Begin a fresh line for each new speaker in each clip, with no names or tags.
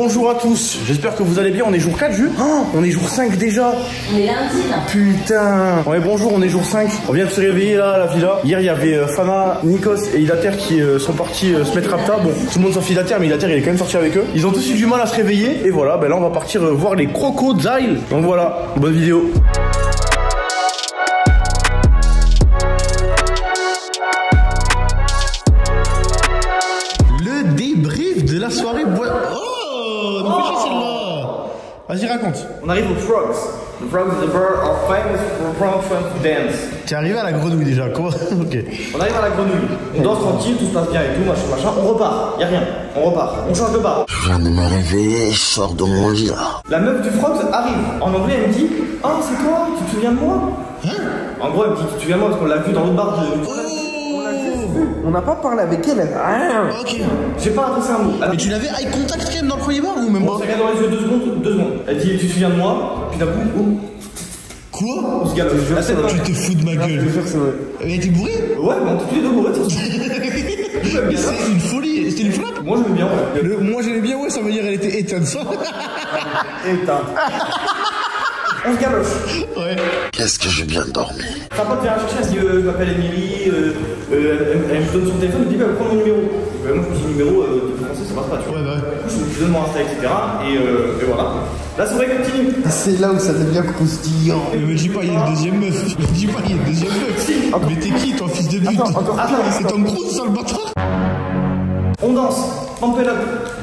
Bonjour à tous, j'espère que vous allez bien. On est jour 4 Jules. Oh, on est jour 5 déjà.
On est lundi là.
Putain. Ouais, bonjour, on est jour 5. On vient de se réveiller là à la villa. Hier il y avait Fana, Nikos et Ilater qui sont partis se mettre à plat. Bon, tout le monde s'en fiche d'Ilater, mais Ilater il est quand même sorti avec eux. Ils ont tous eu du mal à se réveiller. Et voilà, ben là on va partir voir les crocodiles. Donc voilà, bonne vidéo. Le débrief de la soirée. Oh, celle-là. Vas-y, raconte. On arrive aux frogs. The frogs is a bird are famous for frog dance. T'es arrivé à la grenouille déjà, comment? Ok. On arrive à la grenouille. On danse tranquille, tout se passe bien et tout, machin. On repart. Y'a rien. On repart. On change de bar.
Je viens de me réveiller, je sors de mon lit là.
La meuf du frogs arrive. En anglais, elle me dit: oh, c'est toi? Tu te souviens de moi? Hein? En gros, elle me dit: tu te souviens de moi parce qu'on l'a vu dans l'autre bar de. On n'a pas parlé avec elle. Ok. J'ai pas adressé un mot.
Mais tu l'avais eye contact quand même dans le premier bar ou même pas?
On s'est regardé dans les yeux 2 secondes. Elle dit: tu te souviens de moi? Puis d'un coup, oh.
Quoi?
On se galoche.
Tu te fous de ma gueule. Elle était bourrée?
Ouais, mais on était tous les deux bourrés.
C'est une folie. C'était une frappe?
Moi j'aimais bien, ouais.
Moi j'aimais bien, ouais, ça veut dire elle était éteinte ça.
Éteinte. On se galoche.
Ouais.
Qu'est-ce que j'ai bien dormi.
Sa pote vient chercher, elle se dit: je m'appelle Émilie, elle me donne son téléphone, elle me dit: prends mon numéro. Moi je me dis: numéro de français ça passe pas, tu vois.
Ouais, bah.
Du coup je donne mon Insta, etc. Et voilà. La soirée continue.
C'est là où ça devient croustillant.
Mais me dis pas, il y a une deuxième meuf. Me dis pas, il y a une deuxième meuf. Mais t'es qui, toi, fils de pute? C'est Tom Cruise, ça, le bâtard.
On danse, pump it up.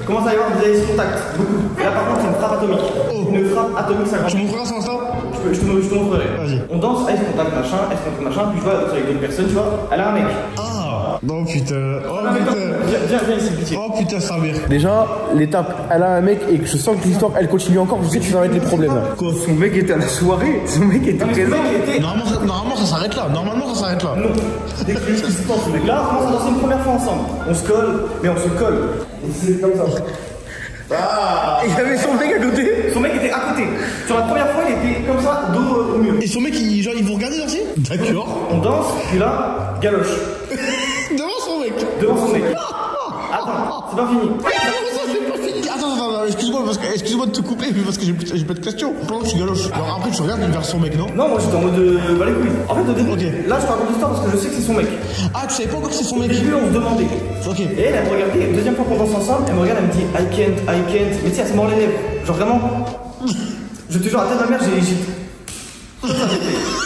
Commence à y avoir des contacts, beaucoup. Et là par contre c'est une frappe atomique.
Oh.
Une frappe atomique, ça.
Tu montreras son Insta?
Je te montrerai.
Vas-y.
On danse, elle se contacte machin, puis je vois avec d'autres personnes, tu vois. Elle a un mec.
Ah. Non putain. Oh
Non,
putain.
Viens ici, pitié.
Oh putain, sa mère.
Déjà, l'étape, elle a un mec et que je sens que l'histoire elle continue encore, je sais que tu vas mettre les problèmes là.
Quoi?
Son mec était à la soirée. Son mec était présent.
Normalement ça s'arrête là. Normalement ça s'arrête là.
Non. Dès que ce qui se passe, ce mec là, on commence à danser une première fois ensemble. On se colle, mais on se colle. C'est comme ça. Ah.
Il y avait son mec à côté.
Son mec était à côté. Sur la première fois, il était comme ça, dos au mur.
Et son mec, il vous regardait danser? D'accord.
On danse, puis là, galoche.
Devant son mec.
Devant son mec. Attends, c'est pas fini.
Attends, excuse-moi de te couper, mais parce que j'ai pas de questions. Pendant que tu galoches, alors après tu regardes vers son mec, non?
Non, moi j'étais en mode bah les couilles. En fait, au début,
Ok.
là je te raconte l'histoire parce que je sais que c'est son mec.
Ah, tu savais pas encore que c'est son
Au
mec?
début, on se demandait.
Ok.
Et elle me regardait, deuxième fois qu'on danse ensemble, elle me regarde, elle me dit I can't. Mais tu sais, elle se mord les lèvres. Genre vraiment. Je te jure, la tête de ma mère,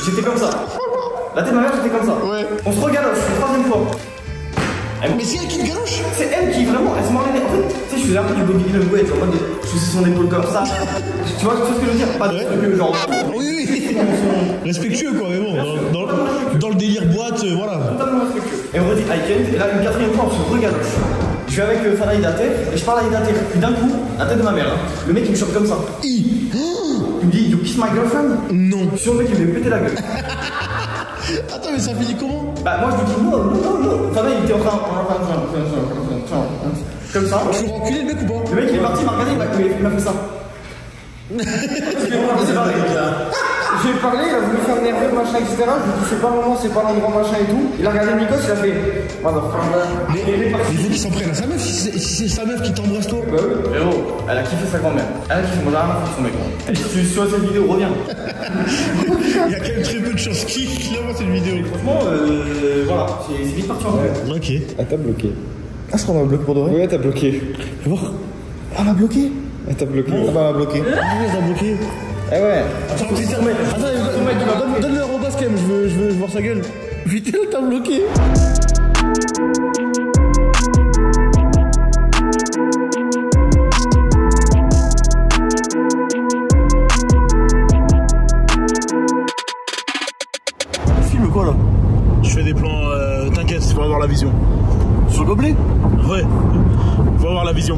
j'étais comme ça. La tête de ma mère, j'étais comme ça.
Ouais.
On se regaloche, une troisième fois.
Mais c'est elle qui te galoche?
C'est elle qui vraiment, elle se mord les lèvres. En fait, tu sais, je faisais un peu du body language, en mode je faisais son épaule comme ça. Tu vois ce que je veux dire? Pas de truc genre.
Oui. Respectueux quoi, mais bon, dans le délire boîte, voilà.
Totalement respectueux. Et on redit I can't, et là une quatrième fois on se regaloche. Je suis avec Fana Ilater, et je parle à Ilater. Puis d'un coup, la tête de ma mère, hein, le mec il me chope comme ça. Il me dit: you kiss my girlfriend?
Non.
Je suis au mec il me péter la gueule.
Attends, mais ça finit comment?
Bah moi je lui dis non. Fana il était en train. Comme ça.
Tu veux enculer le mec ou pas?
Le mec il est parti, il m'a regardé, il m'a fait ça.
J'ai parlé, il a voulu faire nerveux, machin, etc. Je lui ai dit: c'est pas le moment, c'est pas l'endroit, machin et tout. Il a regardé Nikos, il a fait
Mais il faut qu'il s'en prenne à sa meuf, si c'est sa meuf qui t'embrasse toi.
Bah oui. Frérot, elle a kiffé sa grand-mère. Elle a kiffé, moi j'ai rien à foutre son mec. Elle dit: tu sur cette vidéo, reviens.
Il y a quand même très peu de chances qu'il envoie cette vidéo.
Franchement, voilà, c'est vite parti en fait.
Ok.
Ah, t'as bloqué.
Ah, c'est qu'on a bloqué pour de vrai?
Ouais, t'as bloqué.
Fais voir. Ah, m'a bloqué?
Ah, t'as bloqué. Ah, bah, bloqué.
Ah oui, t'as bloqué.
Ah ouais.
Attends, donne le arrobas quand même, je veux voir sa gueule. Putain, t'as bloqué.
Filme quoi là?
Je fais des plans, t'inquiète, faut avoir la vision.
Sur le gobelet?
Ouais. Faut avoir la vision.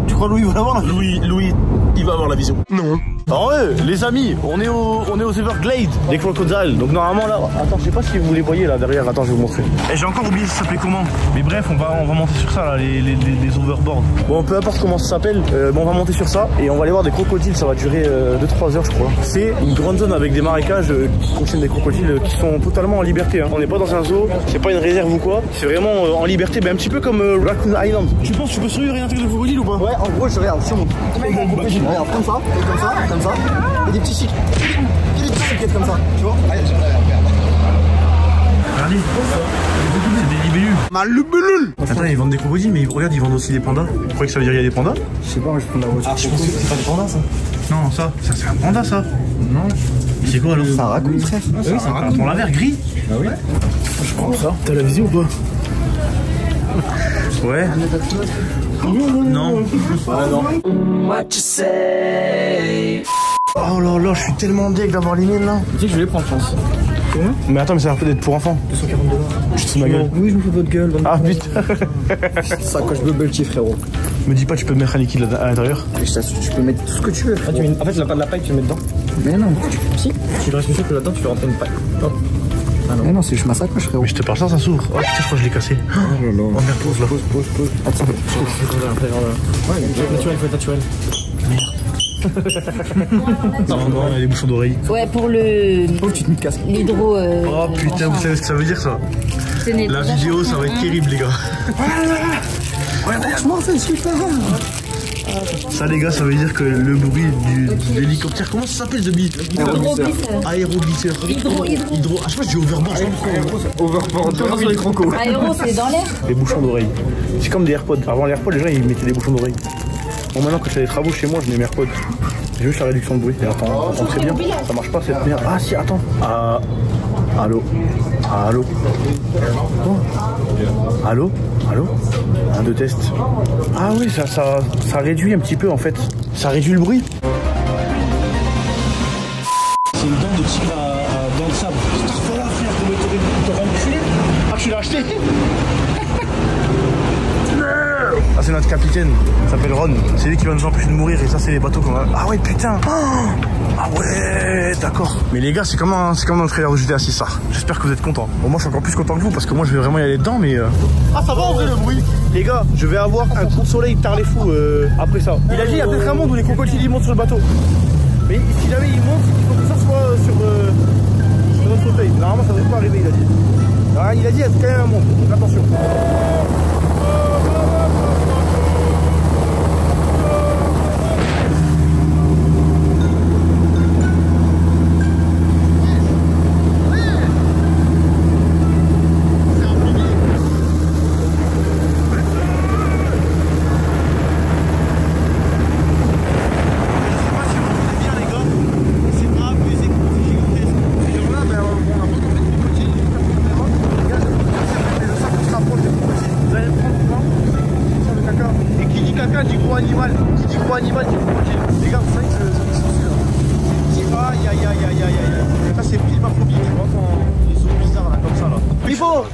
Tu crois Louis va l'avoir là?
Louis, il va avoir la vision. Non.
Alors ouais, les amis, on est aux Everglades, des crocodiles. Donc normalement là, attends, je sais pas si vous les voyez là derrière. Attends, je vais vous montrer.
Et j'ai encore oublié ça s'appelait comment. Mais bref, on va monter sur ça là, les overboards.
Bon, peu importe comment ça s'appelle, on va monter sur ça et on va aller voir des crocodiles. Ça va durer 2-3 heures, je crois. C'est une grande zone avec des marécages qui contiennent des crocodiles qui sont totalement en liberté. Hein. On n'est pas dans un zoo, c'est pas une réserve ou quoi. C'est vraiment en liberté, un petit peu comme Raccoon Island. Tu penses que tu peux survivre à une attaque de crocodile ou pas?
Ouais, en gros, je regarde, sur mon. Regarde, comme ça, comme ça. Et des petits chics. Et des petits chics comme ça, tu vois? Allez,
regardez, c'est des libellules. Attends, ils vendent des crocodiles, mais regarde, ils vendent aussi des pandas. Vous croyez que ça veut dire qu'il y a des pandas?
je sais pas, je prends la voiture.
Je pense que c'est pas des pandas ça. Non, ça c'est un panda ça. Non. C'est quoi alors?
C'est un raccoon, frère.
Oui, c'est un raccoon laveur gris. Ah oui. Je prends ça. T'as la vision ou pas? Ouais. Non. What you say? Oh là là, je suis tellement deg d'avoir les miennes là.
Tu sais que je vais les prendre, je pense.
Comment? Mais attends, mais ça va peut-être pour enfants.
240 $.
Je te fous ma gueule.
Oui, je me fous de votre gueule.
Ah putain.
Ça, quand je bubble tea, frérot.
Me dis pas, tu peux mettre un liquide à l'intérieur.
Je t'assure, tu peux mettre tout ce que tu veux. Ah, en fait, la paille, tu le mets dedans. Mais non, si. Tu le respectes que là-dedans, tu fais rentrer une paille. Hop. Ah non. Mais non, c'est juste massacre, frérot.
Mais je te parle ça s'ouvre. Oh putain, je crois que je l'ai cassé.
Oh là là.
Oh merde, pose là.
Pose. Attends, ouais, il faut être naturel.
Non, il y a des bouchons d'oreilles.
Ouais, pour le.
Oh, tu te mets de casque.
L'hydro.
Oh putain, vous savez ce que ça veut dire ça? La vidéo, ça va être terrible, les gars.
Franchement, c'est super.
Ça, les gars, ça veut dire que le bruit de l'hélicoptère, comment ça s'appelle, Zombie? Aéroglisseur. Hydro. Ah, je sais pas, je dis overboard.
Overboard, sur les crocos.
Aéro, c'est dans l'air.
Les bouchons d'oreilles. C'est comme des AirPods. Avant les AirPods, les gens ils mettaient des bouchons d'oreilles. Bon, maintenant, quand je fais des travaux chez moi, je mets mes AirPods. J'ai juste la réduction de bruit. Et attends, très bien. Ça marche pas cette merde. Ah, si, attends. Allô. Allô. 1, 2 tests. Ah oui, ça réduit un petit peu en fait. Ça réduit le bruit. C'est une dent de tigre dans le sable. Ah, tu l'as acheté? Ah, c'est notre capitaine, il s'appelle Ron. C'est lui qui va nous empêcher de mourir et ça c'est les bateaux qu'on a. Ah ouais putain. Ah ouais, d'accord. Mais les gars, c'est comme dans le trailer de GTA 6 ça. J'espère que vous êtes contents. Bon, moi je suis encore plus content que vous parce que moi je vais vraiment y aller dedans mais Ah ça va en vrai le bruit. Les gars, je vais avoir un coup de soleil tard les fous après ça. Il a dit il y a peut-être un monde où les crocodiles ils montent sur le bateau. Mais si jamais ils montent, il faut que ça soit sur notre fauteuil. Normalement ça devrait pas arriver, il a dit. Alors, il a dit il y a quand même un monde, donc attention.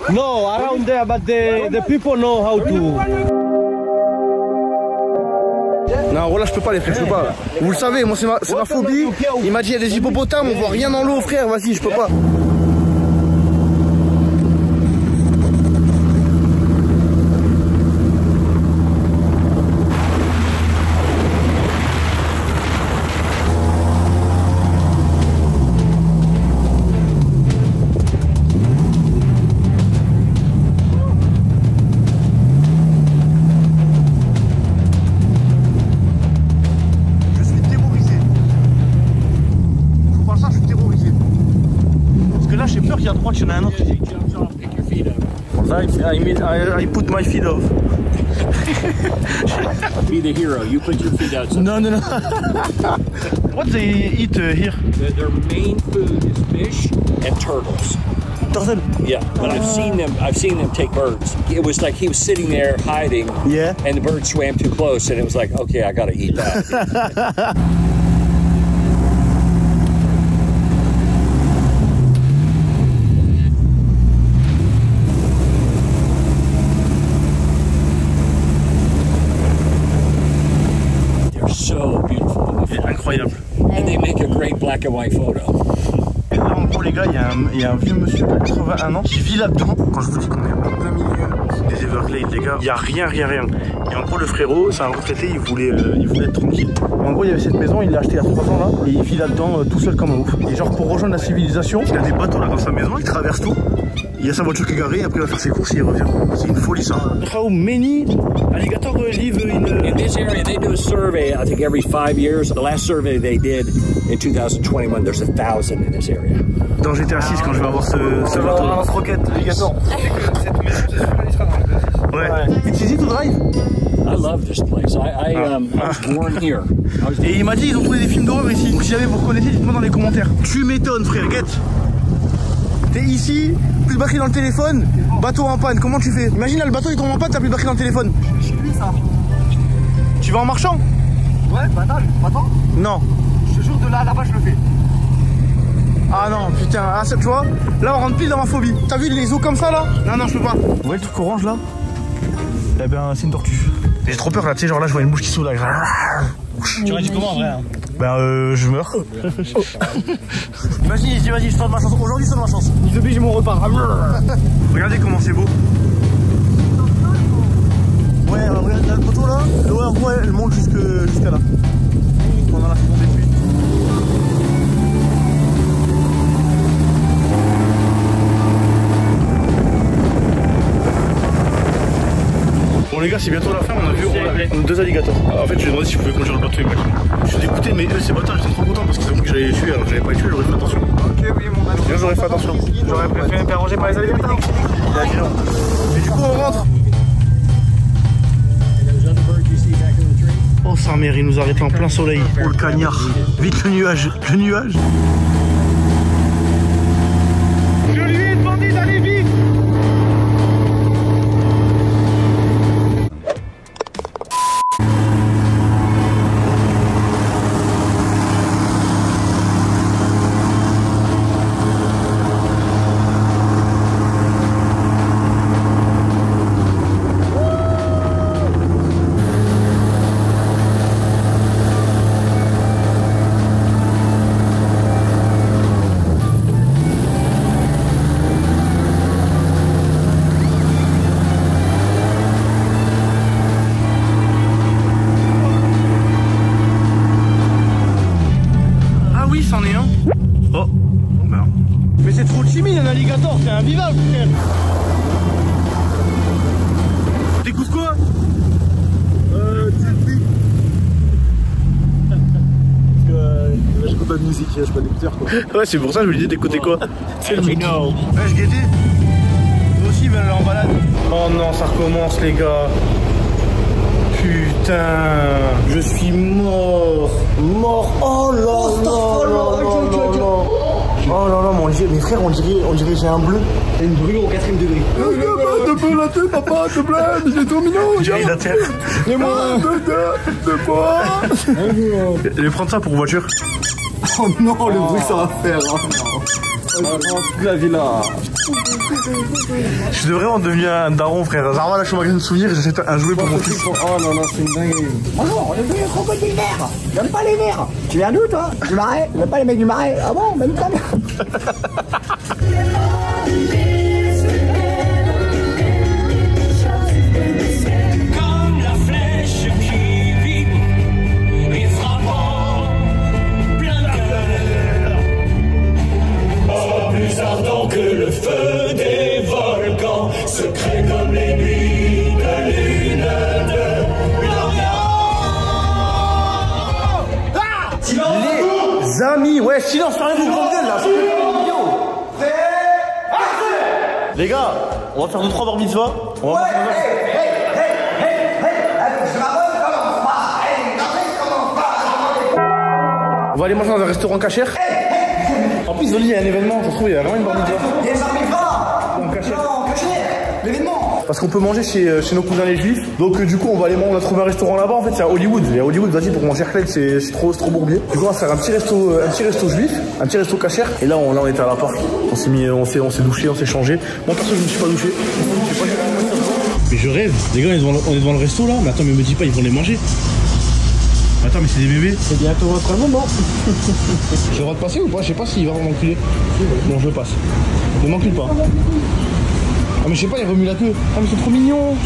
No, around there, but the people know how to.
Non, voilà, je peux pas les frères, je peux pas. Vous le savez, moi c'est ma phobie. Il m'a dit il y a des hippopotames, on voit rien dans l'eau frère, vas-y, je peux pas. À droite, il y en a un autre. I put my feet off.
Be the hero. You put your feet outside.
No. What they eat here?
Their main food is fish and turtles.
Turtle?
Yeah, but I've seen them take birds. It was like he was sitting there hiding.
Yeah.
And the bird swam too close, and it was like, okay, I gotta eat that. So beautiful.
Incroyable.
And they make a great black and white photo.
Et là, en gros, les gars, il y a un vieux monsieur de 81 ans qui vit là-dedans. Quand je vous dis qu'on est en plein milieu des Everglades, les gars, il n'y a rien. Et en gros, le frérot, c'est un retraité, il voulait être tranquille. En gros, il y avait cette maison, il l'a achetée il y a 3 ans là, et il vit là-dedans tout seul comme un ouf. Et genre, pour rejoindre la civilisation, il a des bateaux là dans sa maison, il traverse tout. Il y a sa voiture qui est garée, après il va faire ses courses et il revient. C'est une folie ça. How many alligators live
In this area, they do a survey, I think every 5 years. The last survey they did in 2021, there's 1,000 in this area.
Dans GTA 6 quand je vais avoir ce bateau.
Un lance-roquette, alligator.
Ouais. It's easy to drive.
I love this place. I was born here.
Et il m'a dit ils ont trouvé des films d'horreur ici. Donc si jamais vous reconnaissez, dites-moi dans les commentaires. Tu m'étonnes frère, guette. T'es ici, plus de batterie dans le téléphone, bateau en panne, comment tu fais? Imagine là le bateau il tombe en panne, t'as plus de batterie dans le téléphone.
Je sais plus ça.
Tu vas en marchant?
Ouais, bah attends.
Non.
Je te jure de là-bas je le fais.
Ah non, putain, ah, tu vois, là on rentre pile dans ma phobie. T'as vu les os comme ça là? Non, je peux pas. Vous voyez le truc orange là? Eh ben, c'est une tortue. J'ai trop peur là, tu sais, genre là je vois une mouche qui saute là.
Tu réagis comment en vrai hein?
Ben, je meurs. Vas-y, je tente ma chance. Aujourd'hui, je tente ma chance.
Ils obligent mon repas.
Regardez comment c'est beau. Ouais, regarde là, le poteau là. Ouais, en gros, elle monte jusqu'à là. Pendant la seconde des pluies. Bon les gars, c'est bientôt la fin, on a vu on a 2 alligators. En fait, je lui ai demandé si je pouvais conduire le bateau et moi. Je suis dégoûté, mais eux ces bâtards, j'étais trop content parce qu'ils ont cru que j'allais les tuer, alors que j'avais pas les tuer, j'aurais fait attention.
Ok, oui, mon ami.
J'aurais fait attention.
J'aurais préféré me faire ranger par les alligators.
Il a dit non. Mais du coup, on rentre. Oh, sa mère, il nous a arrêté en plein soleil. Oh, le cagnard. Vite, le nuage. Le nuage. Je lui ai demandé d'aller vite. C'est invivable, frère. T'écoutes quoi?
Parce que j'écoute pas de musique, j'ai pas d'écouteurs quoi.
Ouais, c'est pour ça que je me disais d'écouter quoi?
C'est le mec.
Ouais, je guettais. Moi aussi, ben là en balade. Oh non, ça recommence, les gars. Putain, je suis mort. Oh là là. Oh là là, mon Dieu, mes frères, on dirait que j'ai un bleu.
Et une brûlure au 4ème degré.
De peu la tête, papa, s'il te plaît, il est trop mignon. J'ai la terre. Et moi, de quoi? Je vais prendre ça pour voiture.
Oh non, le bruit ça va faire. Toute la vie là.
Je suis vraiment devenu un daron, frère. Zarma, là, je suis en magasin de souvenirs et j'achète un jouet pour mon fils.
Oh non, non, c'est une dinguerie.
Bonjour, je suis le crocodile vert. J'aime pas les verts. Tu viens d'où, toi? Du Marais? J'aime pas les mecs du Marais. Ah bon? Même ta mère.
Comme la flèche qui vibre et frappant plein cœur. Oh, plus ardent que le feu des volcans, secret comme les nuits de lune de l'Orient.
Les amis, ouais, silence, fermez vos grandes gueules là. Les gars, on va faire 2-3 bar mitzvah. On va On va aller manger dans un restaurant cachère. En plus, Zoli, il y a un événement, ça se trouve, il y a vraiment une bar mitzvah.
Il y a une bar mitzvah.
En cachère.
Non, cachère. L'événement.
Parce qu'on peut manger chez nos cousins les juifs. Donc du coup on va aller manger, on a trouvé un restaurant là-bas en fait, c'est à Hollywood. Et à Hollywood, vas-y pour manger Khaled, c'est trop bourbier. Du coup on va faire un petit resto juif, un petit resto cachère. Et là on était à l'appart. On s'est douché, on s'est changé. Moi perso je me suis pas douché. Mais je rêve. Les gars on est devant le resto là, mais attends mais me dis pas ils vont les manger. Attends mais c'est des bébés.
C'est bientôt votre moment.
J'ai le droit de passer ou pas? Je sais pas s'il va m'enculer. Bon je passe. Ne m'encule pas. Ah mais je sais pas, il remue la queue. Ah mais c'est trop mignon.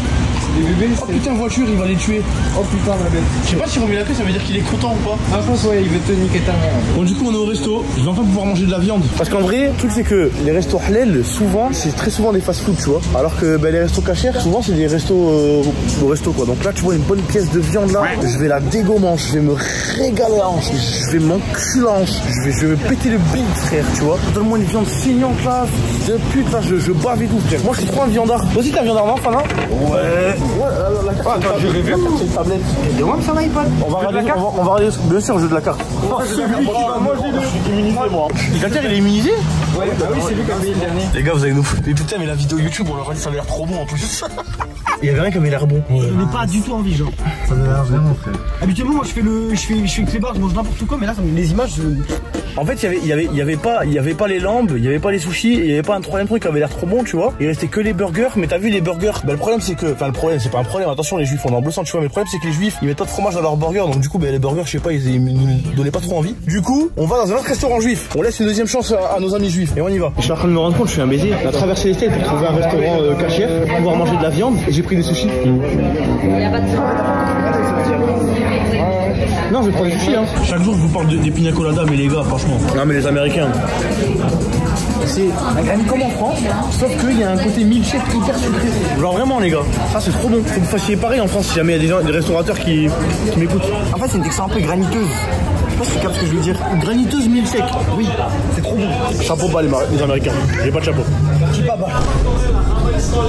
Les bébés,
oh putain, voiture, il va les tuer.
Oh putain, ma belle.
Je sais pas si on met la queue, ça veut dire qu'il est content ou pas.
Ah, je pense, ouais, il veut te niquer ta mère.
Bon, du coup, on est au resto. Je vais enfin pouvoir manger de la viande. Parce qu'en vrai, le truc, c'est que les restos halal, souvent, c'est très souvent des fast-food, tu vois. Alors que bah, les restos cachers, souvent, c'est des restos au resto, quoi. Donc là, tu vois, une bonne pièce de viande là. Je vais la dégommer, je vais me régaler la hanche. Je vais m'enculer la hanche. Je vais péter le bide, frère, tu vois. Donne-moi une viande saignante là. De pute, là, je bave et tout, frère. Moi, je suis trop un viandard. Toi aussi, t'es un viandard, non, Fana? Ouais. Attends, j'ai rêvé. C'est une tablette.
De moi, ça iPad.
On va regarder, bien sûr, le jeu de la carte. Moi, je suis immunisé, moi. Galtier, il est immunisé?
Ouais, bah oui, c'est lui qui a payé le dernier.
Les gars, vous allez nous foutre. Mais putain, mais la vidéo YouTube, on leur a dit ça avait l'air trop bon en plus. Il y avait rien qui avait l'air bon.
Je n'ai pas du tout envie, genre.
Ça avait l'air vraiment, frère.
Habituellement, moi, je fais clébard, je mange n'importe quoi, mais là, les images.
En fait, il y avait pas les lambes, il y avait pas les sushis, il y avait pas un troisième truc qui avait l'air trop bon, tu vois. Il restait que les burgers, mais t'as vu les burgers. Bah, le problème, c'est que, enfin, le problème, c'est pas un problème. Attention, les juifs, on est en bleu sang, tu vois. Mais le problème, c'est que les juifs, ils mettent pas de fromage dans leurs burgers, donc du coup, bah, les burgers, je sais pas, ils nous donnaient pas trop envie. Du coup, on va dans un autre restaurant juif. On laisse une deuxième chance à nos amis juifs et on y va. Je suis en train de me rendre compte, je suis un baiser. On a traversé les States pour trouver un restaurant cachère, pour pouvoir manger de la viande, et j'ai pris des sushis. Non, je vais prendre des sushis, hein. Chaque jour, je vous parle des pina coladas, mais les gars, franchement. Non, mais les Américains. C'est un granit comme en France, sauf qu'il y a un côté milkshake hyper sucré. Genre vraiment, les gars, ça c'est trop bon. Faut que vous fassiez pareil en France si jamais il y a des restaurateurs qui m'écoutent.
En fait, c'est une texture un peu graniteuse. Je sais pas si tu captes ce que je veux dire.
Graniteuse milkshake. Oui, c'est trop bon. Chapeau bas, les Américains. J'ai pas de chapeau.
Kippa bas.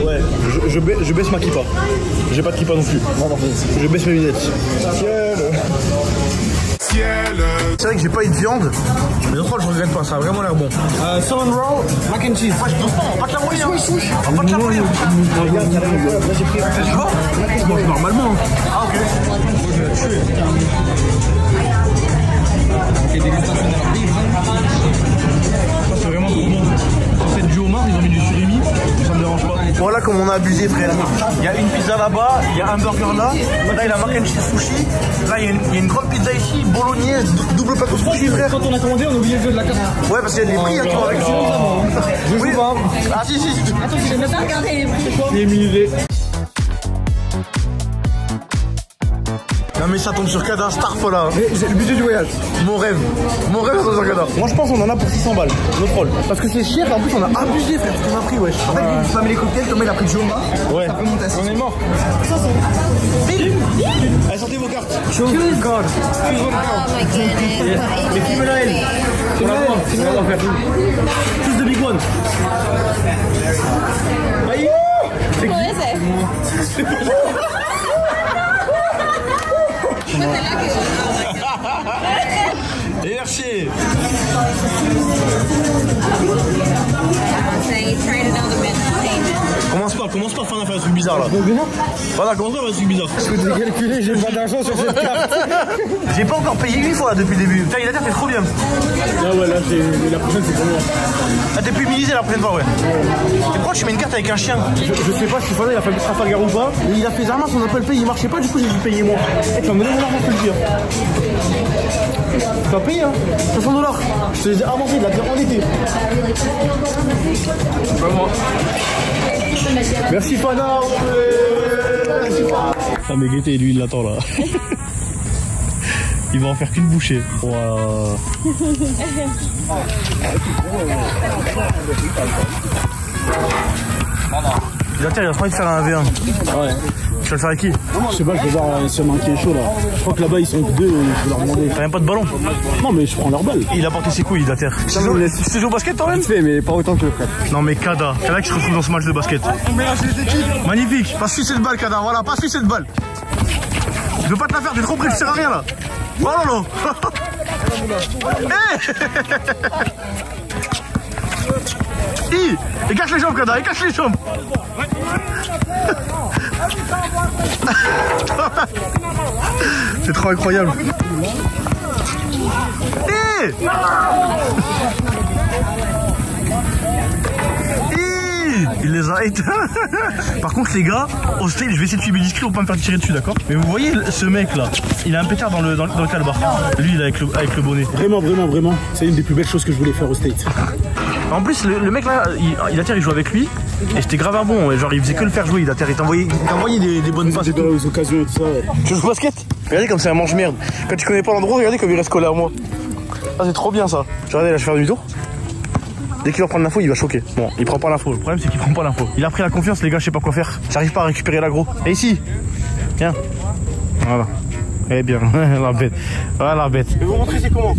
Ouais, je baisse ma kippa. J'ai pas de kippa non plus. Je baisse mes lunettes. C'est vrai que j'ai pas eu de viande, mais l'autre fois je regrette pas, ça a vraiment l'air bon.
Salmon roll, mac and cheese.
On va pas te la moyer. On va pas te la moyer. Tu vois? Je mange normalement. Ah ok. Ça c'est vraiment trop bon. C'est du homard, ils ont mis du surimi, ça me dérange pas. Voilà comme on a abusé, frère. Il y a une pizza là-bas, il y a un burger là, là il y a mac and cheese sushi, là il y a une grande pizza ici, bolognaise, double plateau sushi, frère.
Quand on a commandé, on a oublié le jeu de la carte.
Ouais, parce qu'il y a des prix à toi avec
Je joue pas.
Ah si.
Attends, je n'ai pas regardé les prix.
Il est immunisé. Non mais ça tombe sur Kada, Starfola.
C'est le budget du voyage.
Mon rêve ça tombe sur Kada. Moi je pense qu'on en a pour 600 balles, notre rôle. Parce que c'est cher, en plus on a abusé, frère, ce qu'on a pris, wesh.
En fait, tu vas mettre les cocktails, Thomas il a pris de Joma.
Ouais.
Ça peut monter à 600.
On est mort. Allez, sortez vos cartes.
Choose card.
Oh my goodness.
Les films Noël. On va faire tous de big one. Aïe. C'est qui?
C'est
Et merci. Commence pas, Fana, faire un truc bizarre là. Fana, commence pas à faire un truc bizarre.
Je peux calculer, j'ai pas d'argent sur cette carte.
J'ai pas encore payé 8 fois là depuis le début. Putain, il a l'air t'es trop bien.
Ah ouais, là, la prochaine, c'est pour moi.
Ah, t'es plus immunisé la prochaine fois, ouais. Et pourquoi tu mets une carte avec un chien? Je sais pas si Fana il a fait Trafalgar ou pas, mais il a fait Zarma, son Apple Pay, il marchait pas, du coup j'ai dû payer moi. Eh, tu vas me donner mon argent, je peux le dire. Tu vas payer, hein, $500. Je te les ai avancés, il a bien endetté. C'est pas moi. Merci Fana. Ah mais Gaëté, lui il l'attend là. Il va en faire qu'une bouchée. Wow. Il a pas envie de faire un V1. Ouais. Tu vas le faire avec qui?
Je sais pas, je vais voir si un qui est chaud là. Je crois que là-bas ils sont deux, je vais leur demander.
T'as même pas de ballon?
Non mais je prends leur balle.
Il a porté ses couilles, Dater. Tu sais jouer au basket toi même?
Je fais mais pas autant que le frère.
Non mais Kada qui se retrouve dans ce match de basket. Magnifique, passe-lui cette balle Kada, voilà, passe-lui cette balle. Je veux pas te la faire, t'es trop près, tu sers à rien là. Oh là là. Et cache les jambes Kada, et cache les jambes. C'est trop incroyable. Il les a éteints. Par contre les gars, au style, je vais essayer de suivre discret pour pas me faire tirer dessus, d'accord? Mais vous voyez ce mec là, il a un pétard dans le calbar. Lui il est avec le bonnet.
Vraiment, c'est une des plus belles choses que je voulais faire au States.
En plus, le mec là, Idater il joue avec lui. Et c'était grave un bon, genre il faisait que le faire jouer, Idater. Il t'envoyait des bonnes passes.
Des occasions et tout ça. Ouais.
Tu joues au basket? Regardez comme c'est un mange-merde. Quand tu connais pas l'endroit, regardez comme il reste collé à moi. Ah, c'est trop bien ça. Regardez, là je vais faire demi-tour. Dès qu'il va prendre l'info, il va choquer. Bon, il prend pas l'info. Le problème, c'est qu'il prend pas l'info. Il a pris la confiance, les gars, je sais pas quoi faire. J'arrive pas à récupérer l'agro. Et ici, tiens. Voilà. Eh bien, la bête. Voilà la bête. Je vais vous montrer c'est comment.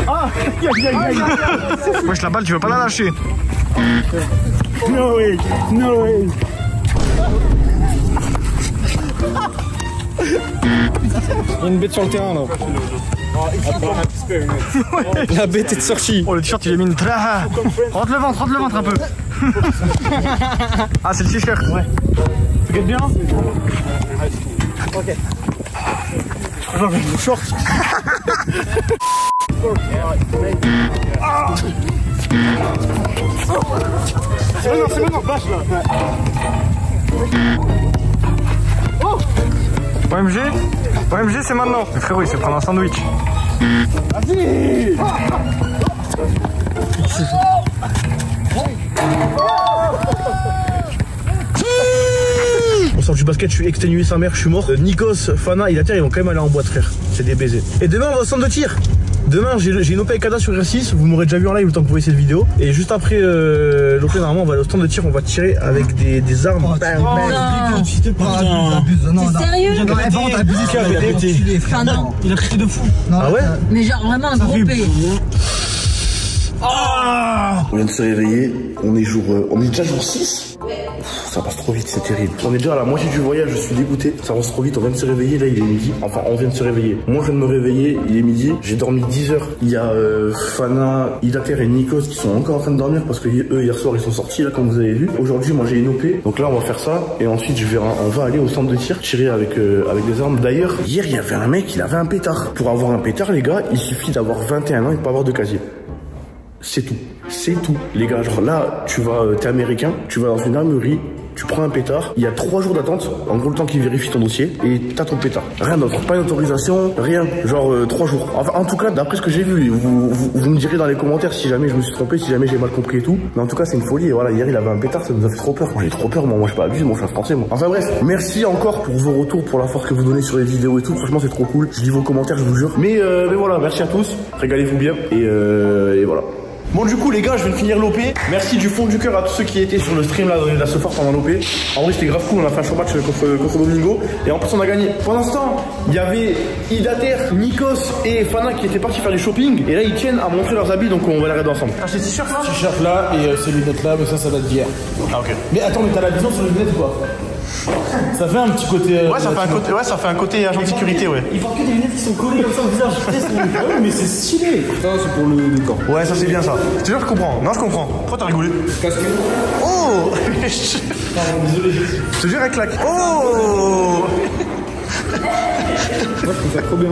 Ah, wesh, la balle, tu veux pas la lâcher?
No way, no way. Il y a une bête sur le terrain là. La bête est sortie.
Oh, le t-shirt il est mis une traha. Rentre le ventre un peu. Ah, c'est le t-shirt. Ouais.
Tu gagnes bien? Ok. Genre, le short. Ah. C'est maintenant, bâche là.
Oh. OMG, c'est maintenant. Le frérot, il s'est prendre un sandwich.
Vas-y.
On sort du basket, je suis exténué sa mère, je suis mort. Nikos, Fana, Idater, ils vont quand même aller en boîte, frère. C'est des baisers. Et demain, on va au centre de tir. Demain, j'ai une OP Kada sur R6. Vous m'aurez déjà vu en live le temps que vous voyez cette vidéo. Et juste après l'OP, normalement, on va aller au stand de tir. On va tirer avec des armes.
Oh,
T'es
sérieux?
Il a crié de fou.
Ah ouais?
Mais genre vraiment un gros P.
On vient de se réveiller, on est déjà jour 6. Ça passe trop vite, c'est terrible. On est déjà à la moitié du voyage, je suis dégoûté. Ça passe trop vite, on vient de se réveiller, là il est midi. Enfin, on vient de se réveiller. Moi je viens de me réveiller, il est midi. J'ai dormi 10 heures. Il y a Fana, Idater et Nikos qui sont encore en train de dormir parce que eux hier soir ils sont sortis là comme vous avez vu. Aujourd'hui moi j'ai une OP, donc là on va faire ça. Et ensuite on va aller au centre de tir, tirer avec des armes. D'ailleurs, hier il y avait un mec, il avait un pétard. Pour avoir un pétard les gars, il suffit d'avoir 21 ans et de pas avoir de casier. C'est tout. C'est tout. Les gars, genre là, t'es américain, tu vas dans une armerie, tu prends un pétard, il y a 3 jours d'attente, en gros le temps qu'ils vérifient ton dossier, et t'as ton pétard. Rien d'autre, pas d'autorisation, rien, genre 3 jours. Enfin, en tout cas, d'après ce que j'ai vu, vous me direz dans les commentaires si jamais je me suis trompé, si jamais j'ai mal compris et tout. Mais en tout cas, c'est une folie, et voilà, hier il avait un pétard, ça nous a fait trop peur. Moi j'ai trop peur, moi je suis pas abusé, moi je suis français, moi. Enfin bref, merci encore pour vos retours, pour la force que vous donnez sur les vidéos et tout, franchement c'est trop cool. Je lis vos commentaires, je vous jure. Mais voilà, merci à tous, régalez-vous bien, et voilà. Bon du coup les gars, je viens de finir l'OP. Merci du fond du cœur à tous ceux qui étaient sur le stream là de la ce soir pendant l'OP. En vrai c'était grave cool, on a fait un show match contre Domingo. Et en plus on a gagné. Pendant ce temps, il y avait Idater, Nikos et Fana qui étaient partis faire du shopping. Et là ils tiennent à montrer leurs habits, donc on va les regarder ensemble. Ah c'est ce t-shirt là?
Ce t-shirt là et ces lunettes là, mais ça date d'hier.
Ah ok.
Mais attends, mais t'as la vision sur les lunettes ou pas? Ça fait un petit côté.
Ouais, ça fait un côté agent de sécurité, ouais.
Il porte que des lunettes qui sont collées comme ça au visage. Ouais, mais c'est stylé. Ça, c'est pour le décor.
Ouais, ça c'est bien ça. Je te jure, je comprends. Non, je comprends. Pourquoi t'as rigolé? Oh.
Pardon, désolé.
Je te jure, elle claque. Oh.
Moi, je trouve ça trop bien.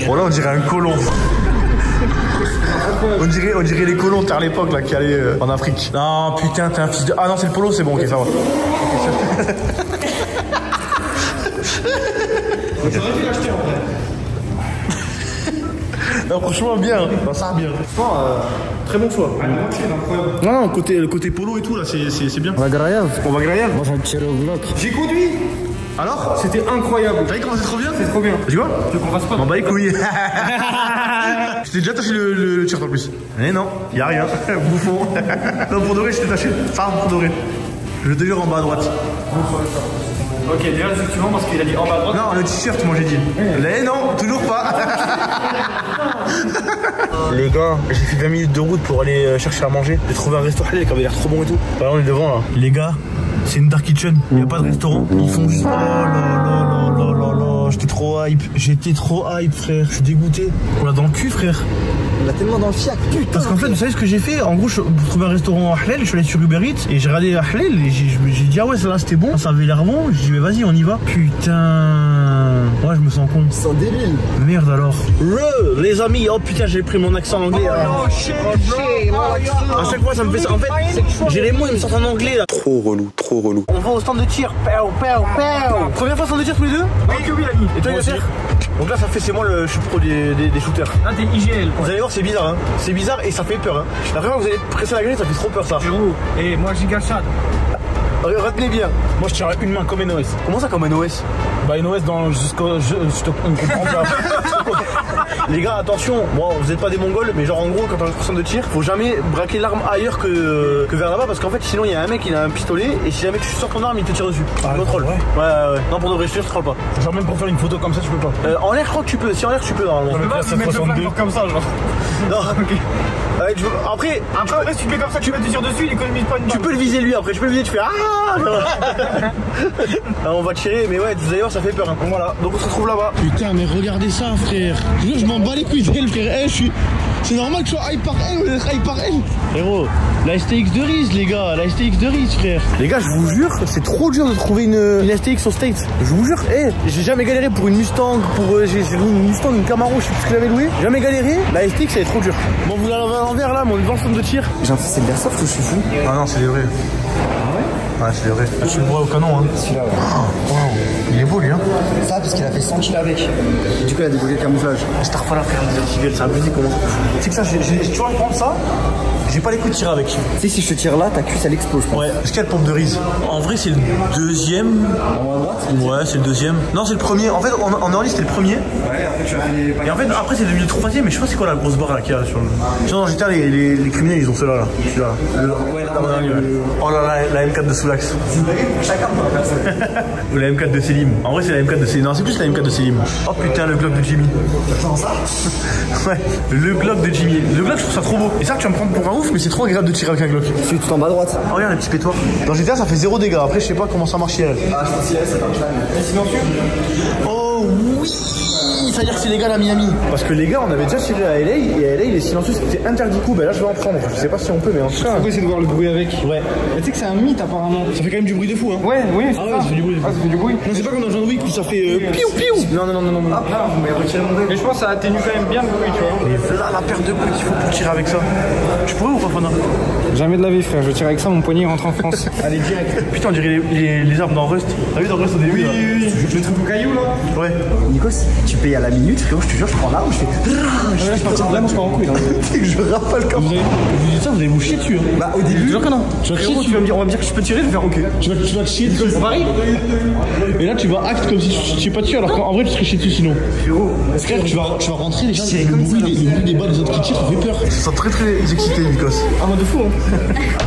Bon, là, on dirait un colon. On dirait les colons à l'époque là qui allaient en Afrique. Non putain, t'es un fils de... Ah non, c'est le polo, c'est bon, ok, ça va.
J'aurais dû l'acheter en vrai.
Non, franchement bien, ça va bien.
Très bon choix.
Non, le côté polo et tout là, c'est bien.
On va Graïev.
Moi
je vais tirer au bloc.
J'ai conduit.
Alors?
C'était incroyable.
T'as vu comment c'est trop bien?
C'est trop bien.
Tu vois?
Tu veux qu'on fasse pas?
M'en bats les couilles. Je t'ai déjà taché le t-shirt en plus. Mais non, y'a rien. Bouffon. Non, pour de vrai, je t'ai taché. Ça, pour de vrai. Je te jure en bas à droite.
Ok, déjà, effectivement, parce qu'il a dit en bas à droite.
Non, le t-shirt, moi j'ai dit. Mais non, toujours pas. Les gars, j'ai fait 20 minutes de route pour aller chercher à manger. J'ai trouvé un restaurant qui avait l'air trop bon et tout. Bah, on est devant là. Les gars, c'est une dark kitchen. Il n'y a pas de restaurant. Ils font juste. Oh là là là là là là. J'étais trop hype, frère. Je suis dégoûté. On l'a dans le cul, frère.
Il a tellement dans le fiac, putain.
Parce qu'en fait, vous savez ce que j'ai fait? En gros, je trouvais un restaurant à Halal, je suis allé sur Uber Eats et j'ai regardé à Halal et j'ai dit ah ouais, ça là c'était bon, ça avait l'air bon. J'ai dit mais vas-y, on y va. Putain, ouais, je me sens con.
C'est un débile.
Merde alors. Les amis, oh putain, j'ai pris mon accent anglais.
Oh shit, bro.
À chaque fois, ça me fait ça. En fait, j'ai les mots, ils me sortent en anglais là.
Trop relou, trop relou.
On va au stand de tir. Première fois stand de tir tous les deux?
Oui, que oui, l'ami.
Et toi, Yasser? Donc là, ça fait, c'est moi je suis pro des shooters.
Ah, t'es IGL.
Vous allez voir, c'est bizarre, hein. C'est bizarre et ça fait peur, hein. La première fois que vous allez presser la grenade, ça fait trop peur, ça.
Frérot, et moi, j'ai Gachad.
Retenez bien.
Moi, je tirerais une main comme NOS.
Comment ça, comme NOS?
Bah, NOS dans jusqu'au. On comprend pas.
Les gars, attention, bon, vous êtes pas des mongols, mais genre en gros, quand on est en stand de tir, faut jamais braquer l'arme ailleurs que vers là-bas, parce qu'en fait, sinon, il y a un mec, il a un pistolet, et si jamais tu sors ton arme, il te tire dessus.
Ah,
contrôle.
ouais.
Ouais. Non, pour de vrai, je te troll pas.
Genre, même pour faire une photo comme ça, tu peux pas.
En l'air, je crois que tu peux. Si en l'air, tu peux normalement.
Je peux pas, mais 62 comme ça, genre.
Non, ok. Après,
si tu mets comme ça, tu mets tes tirs dessus, il économise pas une balle.
tu peux le viser lui après, tu peux le viser, tu fais ah. On va tirer, mais ouais, vous allez voir, ça fait peur. Hein. Voilà, donc on se retrouve là-bas. Putain, mais regardez ça, frère. Je m'en bats les couilles d'elle, frère. C'est normal que je sois hype par elle. Frérot, la STX de Riz, les gars, la STX de Riz, frère. Les gars, je vous jure, c'est trop dur de trouver une STX au States. Je vous jure, j'ai jamais galéré pour une Mustang, j'ai loué une Mustang, une Camaro, je sais plus ce que j'avais loué. Jamais galéré, la STX, elle est trop dure. Bon, vous l'avez à l'envers là, mon devant stand de tir.
J'ai l'impression que c'est de l'airsoft ou je suis fou.
Ah non, c'est des vrais. Ouais, c'est vrai. Je suis le bois au canon, hein.
Celui-là, ouais.
Wow. Il est beau, lui, hein.
Ça, parce qu'il a fait 100 kilos avec. Du coup, il a déboulé le camouflage.
Starfall frère, c'est abusé comment. C'est que ça, tu vois, prendre ça, j'ai pas les coups de tir avec.
Tu sais, si je te tire là, ta cuisse elle explose.
Ouais, est-ce qu'il y a le pompe de Riz? En vrai, c'est le deuxième.
En haut à droite?
Ouais, c'est le deuxième. Non, c'est le premier. En fait, en early, c'était le premier.
Ouais, après tu as fait.
Et en fait, après, c'est devenu le troisième, mais je sais pas c'est quoi la grosse barre là qu'il y a sur le. Sinon, dans GTA, les criminels, ils ont ceux-là, là. Celui-là.
Ouais,
Oh là là, la M4 de Soulax. Ou la M4 de Selim. En vrai, c'est la M4 de Selim. Non, c'est plus la M4 de Selim. Oh putain, le Glock de Jimmy.
T'attends ça?
Ouais, le Glock de Jimmy. Le Glock, je trouve ça trop beau. Et ça, tu vas me prendre pour un ouf, mais c'est trop agréable de tirer avec un Glock.
Celui tout en bas à droite.
Oh, regarde le petit pétoir. Dans GTA, ça fait 0 dégâts. Après, je sais pas comment ça marche hier.
Ah, je pense que ça marche pas. Silencieux?
Oh oui! Ça veut dire que c'est légal à Miami. Parce que les gars, on avait déjà tiré à LA et à LA, les silencieux c'était interdit. Du coup, ben là, je vais en prendre. Je sais pas si on peut, mais en tout cas.
On va essayer de voir le bruit avec.
Ouais.
Mais tu sais que c'est un mythe apparemment.
Ça fait quand même du bruit de fou, hein.
Ouais, oui.
Ah ouais, ça fait du bruit.
Ah, ça fait du bruit.
Non, c'est pas comme dans John Wick où ça fait piou piou. Non.
Ah, mais retirez mon dé. Mais je pense que ça atténue quand même bien le bruit, tu vois.
Et là, la paire de coups qu'il faut pour tirer avec ça. Tu pourrais ou pas, Fana?
Jamais de la vie, frère. Je tire avec ça, mon poignet rentre en France. Allez, direct.
Putain, on dirait les arbres dans Rust. T'as vu dans Rust au début?
Oui. Le truc au caillou, là?
Ouais.
Nikos, tu payes à la minute, frérot, je te jure, je prends l'arme, je fais.
Je partir de là, moi je pars en couille.
C'est que je rafale comme ça.
Vous dites ça, vous allez vous chier dessus. Hein.
Bah, au début.
Toujours que non.
Tu vas chier dessus.
On va me dire que je peux tirer, je vais faire ok.
Tu vas te chier dessus.
Comme Paris.
Et là, tu vas acte comme si tu chiais pas dessus, alors qu'en vrai, tu serais chier dessus sinon. Frère, tu vas rentrer déjà. Le bruit des balles des autres qui tirent, ça fait peur. Ils sont très excité, Nikos.
Ah, moi de fou, hein.